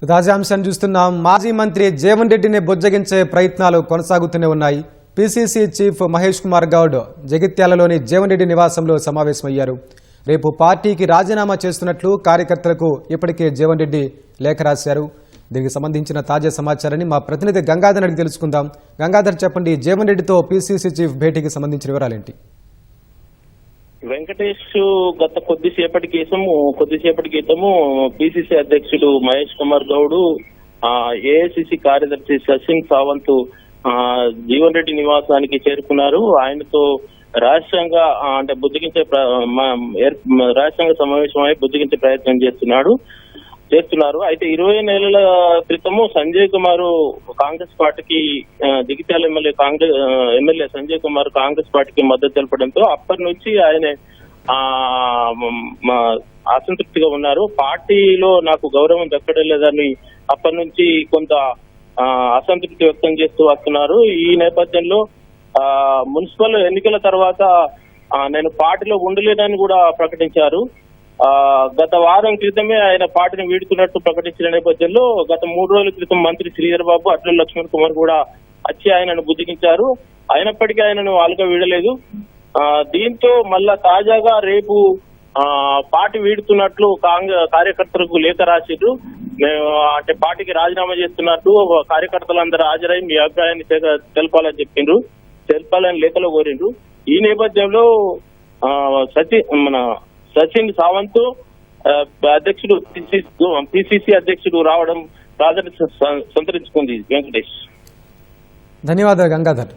తాజా అంశాన్ని చూస్తున్నాం. మాజీ మంత్రి జీవన్ రెడ్డిని బుజ్జగించే ప్రయత్నాలు కొనసాగుతూనే ఉన్నాయి. పీసీసీ చీఫ్ మహేష్ కుమార్ గౌడ్ జగిత్యాలలోని జీవన్ రెడ్డి నివాసంలో సమావేశమయ్యారు. రేపు పార్టీకి రాజీనామా చేస్తున్నట్లు కార్యకర్తలకు ఇప్పటికే జీవన్ రెడ్డి లేఖ రాశారు. దీనికి సంబంధించిన తాజా సమాచారాన్ని మా ప్రతినిధి గంగాధర్ అడిగి తెలుసుకుందాం. గంగాధర్, చెప్పండి, జీవన్ రెడ్డితో పీసీసీ చీఫ్ భేటీకి సంబంధించిన వివరాలేంటి? వెంకటేష్ గత కొద్దిసేపటి క్రితము పిసిసి అధ్యక్షుడు మహేష్ కుమార్ గౌడ్, ఏఐసిసి కార్యదర్శి శశిన్ సావంత్ జీవన్ రెడ్డి నివాసానికి చేరుకున్నారు. ఆయనతో రహస్యంగా అంటే రహస్యంగా సమావేశమై బుజ్జగించే ప్రయత్నం చేస్తున్నారు. అయితే 20 నెలల క్రితము సంజయ్ కుమార్ కాంగ్రెస్ పార్టీకి జగిత్యాల ఎమ్మెల్యే సంజయ్ కుమార్ కాంగ్రెస్ పార్టీకి మద్దతు తెలపడంతో అప్పటి నుంచి ఆయన అసంతృప్తిగా ఉన్నారు. పార్టీలో నాకు గౌరవం దక్కడం లేదని అప్పటి నుంచి కొంత అసంతృప్తి వ్యక్తం చేస్తూ వస్తున్నారు. ఈ నేపథ్యంలో మున్సిపల్ ఎన్నికల తర్వాత నేను పార్టీలో ఉండలేనని కూడా ప్రకటించారు. గత వారం క్రితమే ఆయన పార్టీని వీడుతున్నట్టు ప్రకటించిన నేపథ్యంలో గత 3 రోజుల క్రితం మంత్రి శ్రీధర్ బాబు, అట్ల లక్ష్మణ్ కుమార్ కూడా వచ్చి ఆయనను బుజ్జగించారు. అయినప్పటికీ ఆయనను వాళ్ళగా వీడలేదు. దీంతో మళ్ళా తాజాగా రేపు పార్టీ వీడుతున్నట్లు కార్యకర్తలకు లేఖ రాసిర్రు. అంటే పార్టీకి రాజీనామా చేస్తున్నట్టు కార్యకర్తలందరూ హాజరై మీ అభిప్రాయాన్ని తెలపాలని లేఖలో కోరిండ్రు. ఈ నేపథ్యంలో శశిన్ సావంత్ అధ్యక్షుడు పిసిసి అధ్యక్షుడు రావడం ప్రాధాన్యత సంతరించుకుంది. వెంకటేష్, ధన్యవాదాలు గంగాధర్.